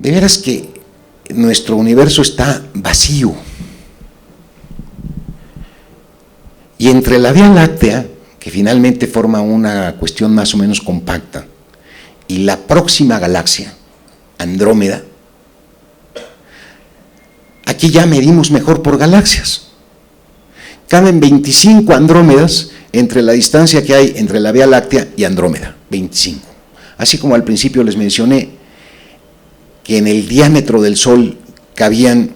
de veras que nuestro universo está vacío. Y entre la Vía Láctea, que finalmente forma una cuestión más o menos compacta, y la próxima galaxia, Andrómeda, aquí ya medimos mejor por galaxias. Caben 25 Andrómedas entre la distancia que hay entre la Vía Láctea y Andrómeda, 25. Así como al principio les mencioné que en el diámetro del Sol cabían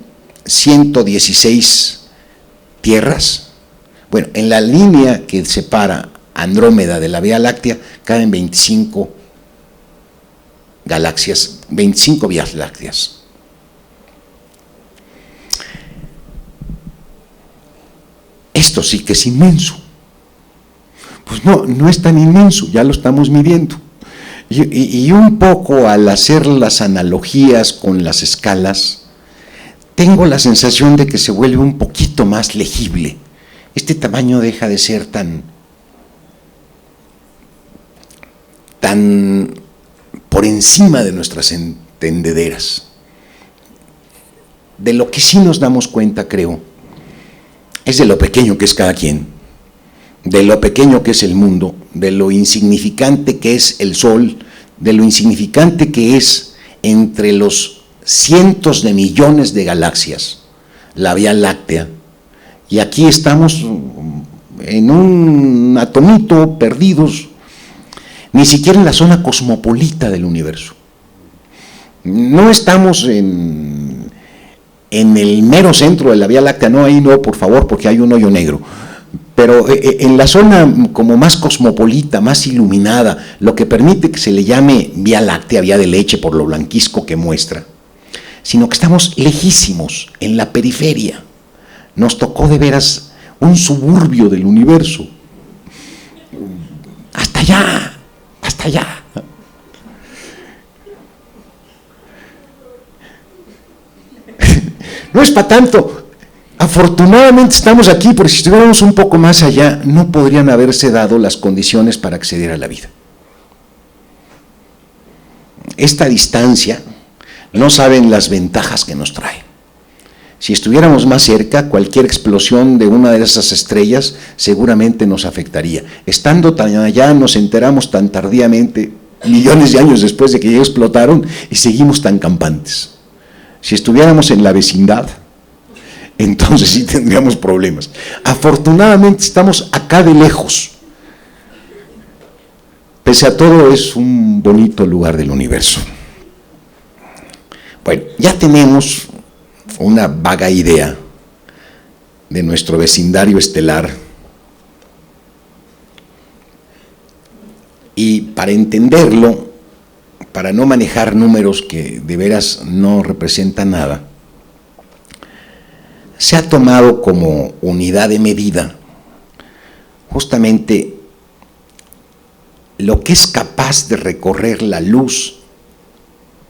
116 tierras. Bueno, en la línea que separa Andrómeda de la Vía Láctea caben 25 galaxias, 25 vías lácteas. Esto sí que es inmenso. Pues no es tan inmenso, ya lo estamos midiendo. Y un poco al hacer las analogías con las escalas, tengo la sensación de que se vuelve un poquito más legible. Este tamaño deja de ser tan por encima de nuestras entendederas. De lo que sí nos damos cuenta, creo, es de lo pequeño que es cada quien, de lo pequeño que es el mundo, de lo insignificante que es el Sol, de lo insignificante que es entre los cientos de millones de galaxias la Vía Láctea. Y aquí estamos en un atomito, perdidos, ni siquiera en la zona cosmopolita del universo. No estamos en el mero centro de la Vía Láctea, no, ahí no, por favor, porque hay un hoyo negro. Pero en la zona como más cosmopolita, más iluminada, lo que permite que se le llame Vía Láctea, vía de leche por lo blanquizco que muestra, sino que estamos lejísimos, en la periferia. Nos tocó de veras un suburbio del universo. Hasta allá, hasta allá. No es para tanto. Afortunadamente estamos aquí, porque si estuviéramos un poco más allá, no podrían haberse dado las condiciones para acceder a la vida. Esta distancia, no saben las ventajas que nos trae. Si estuviéramos más cerca, cualquier explosión de una de esas estrellas seguramente nos afectaría. Estando tan allá, nos enteramos tan tardíamente, millones de años después de que ya explotaron, y seguimos tan campantes. Si estuviéramos en la vecindad, entonces sí tendríamos problemas. Afortunadamente estamos acá de lejos. Pese a todo, es un bonito lugar del universo. Bueno, ya tenemos una vaga idea de nuestro vecindario estelar. Y para entenderlo, para no manejar números que de veras no representan nada, se ha tomado como unidad de medida justamente lo que es capaz de recorrer la luz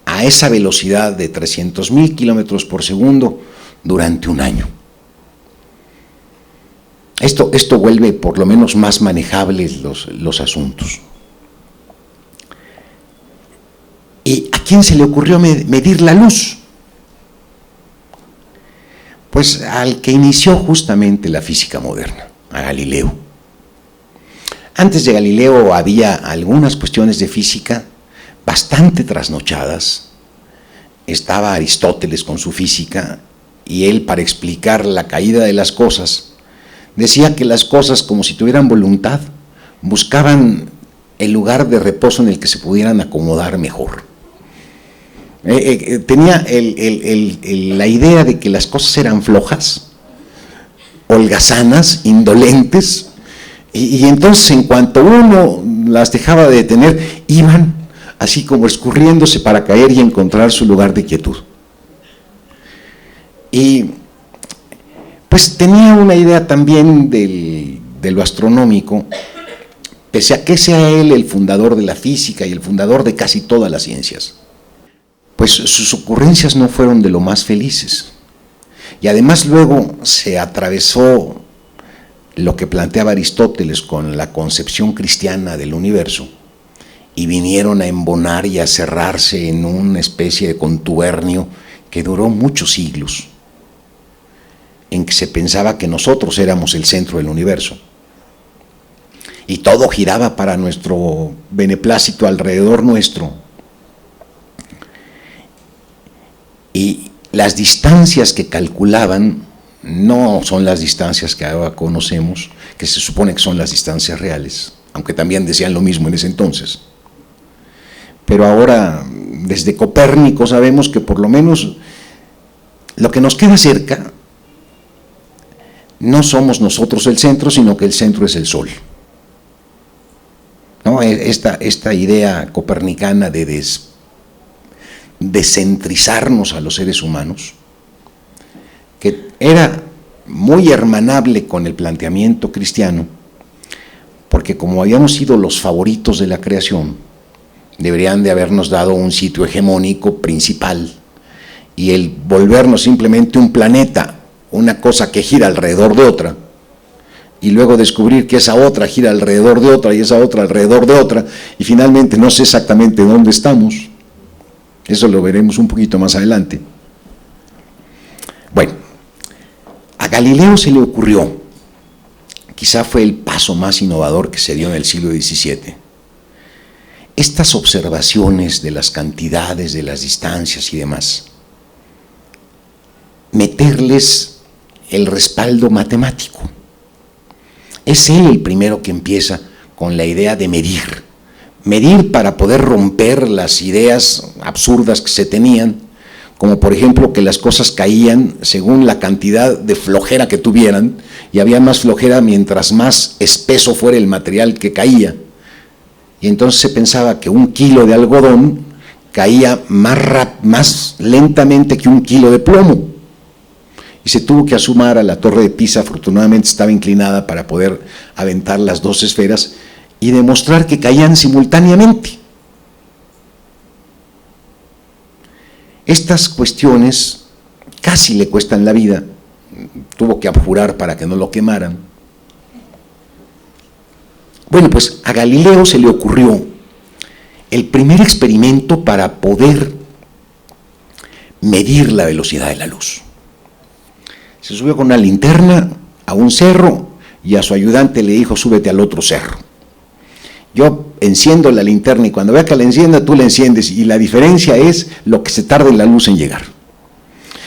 a esa velocidad de 300,000 kilómetros por segundo durante un año. Esto vuelve por lo menos más manejables los asuntos. ¿Y a quién se le ocurrió medir la luz? Pues al que inició justamente la física moderna, a Galileo. Antes de Galileo había algunas cuestiones de física bastante trasnochadas. Estaba Aristóteles con su física, y él, para explicar la caída de las cosas, decía que las cosas, como si tuvieran voluntad, buscaban el lugar de reposo en el que se pudieran acomodar mejor. Tenía la idea de que las cosas eran flojas, holgazanas, indolentes, y entonces en cuanto uno las dejaba de detener, iban así como escurriéndose para caer y encontrar su lugar de quietud. Y pues tenía una idea también de lo astronómico, pese a que sea él el fundador de la física y el fundador de casi todas las ciencias. Pues sus ocurrencias no fueron de lo más felices. Y además luego se atravesó lo que planteaba Aristóteles con la concepción cristiana del universo, y vinieron a embonar y a cerrarse en una especie de contubernio que duró muchos siglos, en que se pensaba que nosotros éramos el centro del universo. Y todo giraba para nuestro beneplácito alrededor nuestro. Y las distancias que calculaban no son las distancias que ahora conocemos, que se supone que son las distancias reales, aunque también decían lo mismo en ese entonces. Pero ahora, desde Copérnico, sabemos que por lo menos lo que nos queda cerca no somos nosotros el centro, sino que el centro es el Sol. ¿No? Esta idea copernicana de descentrizarnos a los seres humanos, que era muy hermanable con el planteamiento cristiano, porque como habíamos sido los favoritos de la creación, deberían de habernos dado un sitio hegemónico principal, y el volvernos simplemente un planeta, una cosa que gira alrededor de otra, y luego descubrir que esa otra gira alrededor de otra y esa otra alrededor de otra, y finalmente no sé exactamente dónde estamos. Eso lo veremos un poquito más adelante. Bueno, a Galileo se le ocurrió, quizá fue el paso más innovador que se dio en el siglo XVII, estas observaciones de las cantidades, de las distancias y demás, meterles el respaldo matemático. Es él el primero que empieza con la idea de medir para poder romper las ideas absurdas que se tenían, como por ejemplo que las cosas caían según la cantidad de flojera que tuvieran, y había más flojera mientras más espeso fuera el material que caía, y entonces se pensaba que 1 kilo de algodón caía más lentamente que 1 kilo de plomo, y se tuvo que asumar a la Torre de Pisa. Afortunadamente estaba inclinada para poder aventar las 2 esferas y demostrar que caían simultáneamente. Estas cuestiones casi le cuestan la vida, tuvo que abjurar para que no lo quemaran. Bueno, pues a Galileo se le ocurrió el primer experimento para poder medir la velocidad de la luz. Se subió con una linterna a un cerro y a su ayudante le dijo: súbete al otro cerro. Yo enciendo la linterna y cuando vea que la encienda, tú la enciendes, y la diferencia es lo que se tarda en la luz en llegar.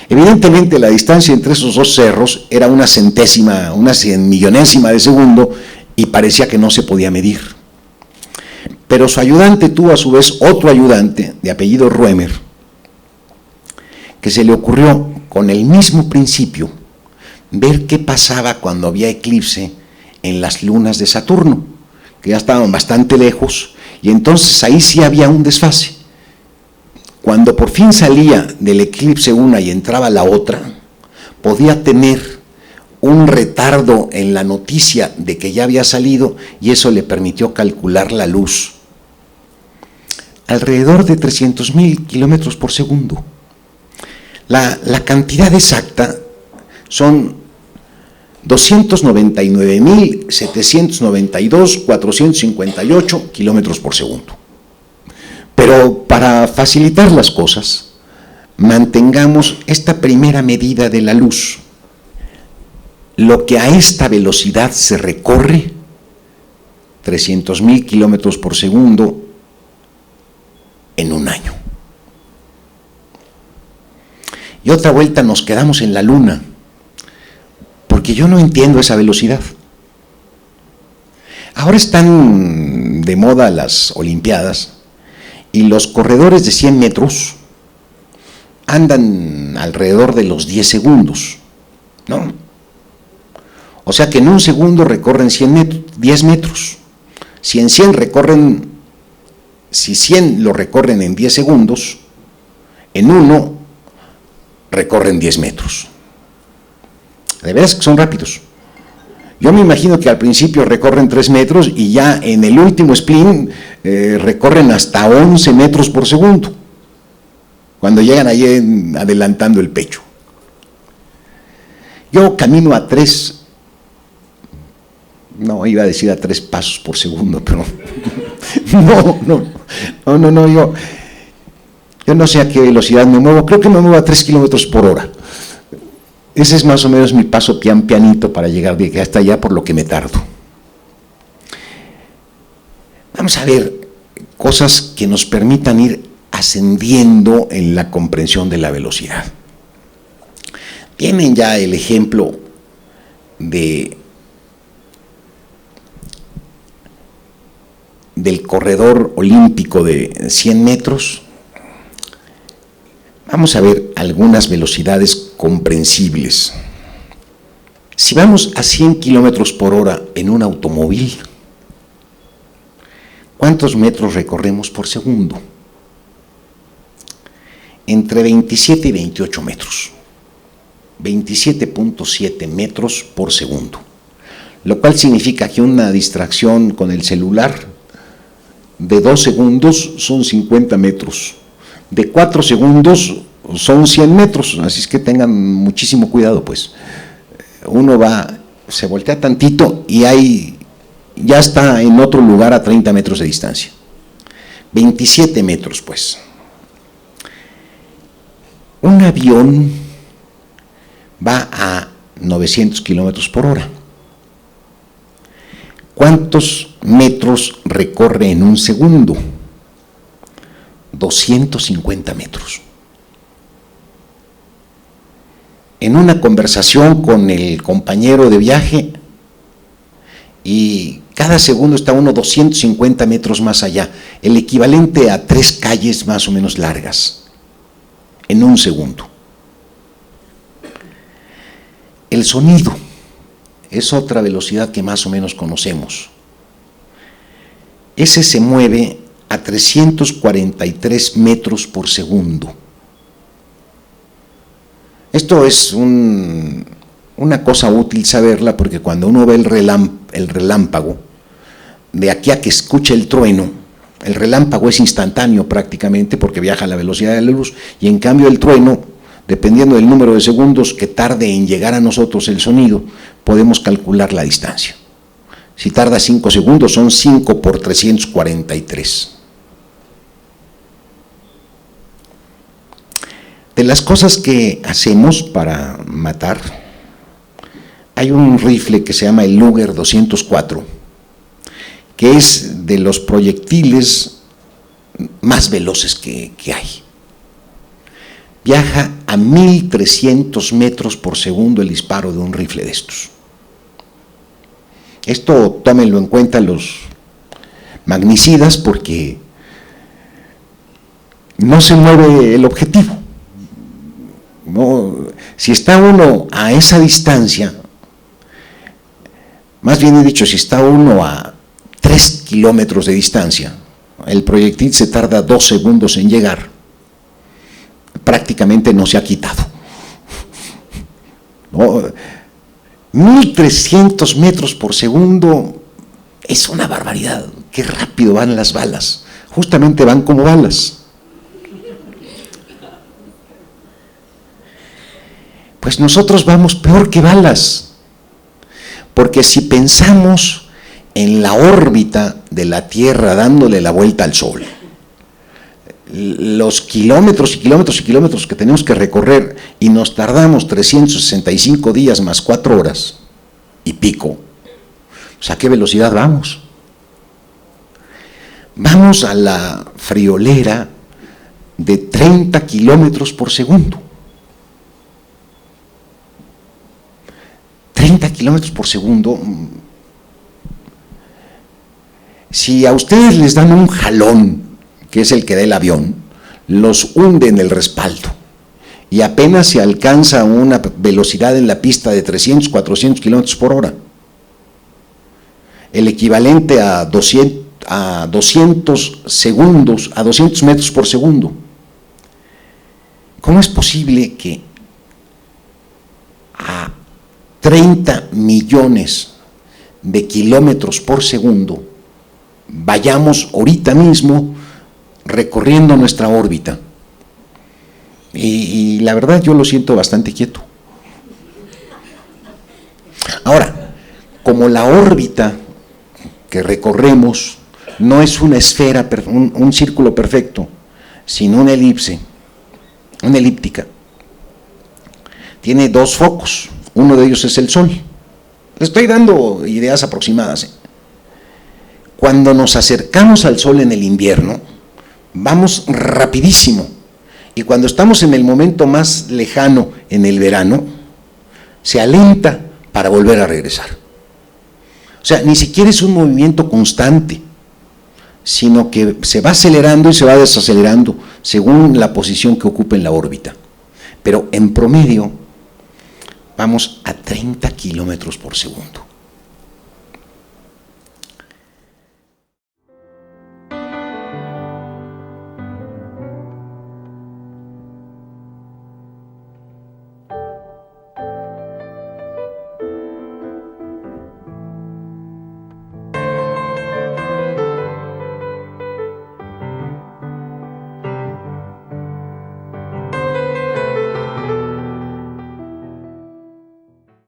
Evidentemente la distancia entre esos 2 cerros era una centésima, una centmillonésima de segundo, y parecía que no se podía medir. Pero su ayudante tuvo a su vez otro ayudante de apellido Römer, que se le ocurrió con el mismo principio ver qué pasaba cuando había eclipse en las lunas de Saturno, que ya estaban bastante lejos, y entonces ahí sí había un desfase. Cuando por fin salía del eclipse una y entraba la otra, podía tener un retardo en la noticia de que ya había salido, y eso le permitió calcular la luz alrededor de 300.000 kilómetros por segundo. La cantidad exacta son 299.792.458 kilómetros por segundo. Pero para facilitar las cosas, mantengamos esta primera medida de la luz. Lo que a esta velocidad se recorre, 300.000 kilómetros por segundo, en un año. Y otra vuelta nos quedamos en la Luna, porque yo no entiendo esa velocidad. Ahora están de moda las Olimpiadas y los corredores de 100 metros andan alrededor de los 10 segundos, ¿no? O sea que en un segundo recorren 10 metros. Si en 100 recorren, si 100 lo recorren en 10 segundos, en uno recorren 10 metros. De veras que son rápidos. Yo me imagino que al principio recorren 3 metros y ya en el último sprint recorren hasta 11 metros por segundo, cuando llegan allí adelantando el pecho. Yo camino a 3 No, iba a decir a 3 pasos por segundo, pero no, yo no sé a qué velocidad me muevo, creo que me muevo a 3 kilómetros por hora. Ese es más o menos mi paso pianito para llegar de hasta allá, por lo que me tardo. Vamos a ver cosas que nos permitan ir ascendiendo en la comprensión de la velocidad. Tienen ya el ejemplo del corredor olímpico de 100 metros. Vamos a ver algunas velocidades comprensibles. Si vamos a 100 kilómetros por hora en un automóvil, ¿cuántos metros recorremos por segundo? Entre 27 y 28 metros. 27.7 metros por segundo. Lo cual significa que una distracción con el celular de 2 segundos son 50 metros. De 4 segundos son 100 metros, así es que tengan muchísimo cuidado, pues. Uno se voltea tantito y ya está en otro lugar a 30 metros de distancia. 27 metros, pues. Un avión va a 900 kilómetros por hora. ¿Cuántos metros recorre en un segundo? 250 metros. En una conversación con el compañero de viaje, y cada segundo está uno 250 metros más allá, el equivalente a 3 calles más o menos largas, en un segundo. El sonido es otra velocidad que más o menos conocemos. Ese se mueve a 343 metros por segundo. Esto es una cosa útil saberla, porque cuando uno ve el relámpago, de aquí a que escuche el trueno, el relámpago es instantáneo prácticamente porque viaja a la velocidad de la luz, y en cambio el trueno, dependiendo del número de segundos que tarde en llegar a nosotros el sonido, podemos calcular la distancia. Si tarda 5 segundos, son 5 por 343. De las cosas que hacemos para matar, hay un rifle que se llama el Luger 204, que es de los proyectiles más veloces que hay. Viaja a 1300 metros por segundo el disparo de un rifle de estos. Esto tómenlo en cuenta los magnicidas, porque no se mueve el objetivo. No, si está uno a esa distancia, más bien dicho, si está uno a 3 kilómetros de distancia, el proyectil se tarda 2 segundos en llegar. Prácticamente no se ha quitado. No, 1300 metros por segundo es una barbaridad. Qué rápido van las balas. Justamente van como balas. Pues nosotros vamos peor que balas, porque si pensamos en la órbita de la Tierra dándole la vuelta al Sol, los kilómetros y kilómetros y kilómetros que tenemos que recorrer, y nos tardamos 365 días más 4 horas y pico, pues ¿a qué velocidad vamos? Vamos a la friolera de 30 kilómetros por segundo. 30 kilómetros por segundo. Si a ustedes les dan un jalón, que es el que da el avión, los hunde en el respaldo, y apenas se alcanza una velocidad en la pista de 300, 400 kilómetros por hora. El equivalente a 200 segundos, a 200 metros por segundo. ¿Cómo es posible que a 30 millones de kilómetros por segundo vayamos ahorita mismo recorriendo nuestra órbita? Y la verdad yo lo siento bastante quieto. Ahora, como la órbita que recorremos no es una esfera, un círculo perfecto, sino una elipse, una elíptica. Tiene dos focos, uno de ellos es el Sol. Les estoy dando ideas aproximadas. Cuando nos acercamos al Sol en el invierno, vamos rapidísimo. Y cuando estamos en el momento más lejano, en el verano, se alenta para volver a regresar. O sea, ni siquiera es un movimiento constante, sino que se va acelerando y se va desacelerando según la posición que ocupe en la órbita. Pero en promedio vamos a 30 kilómetros por segundo.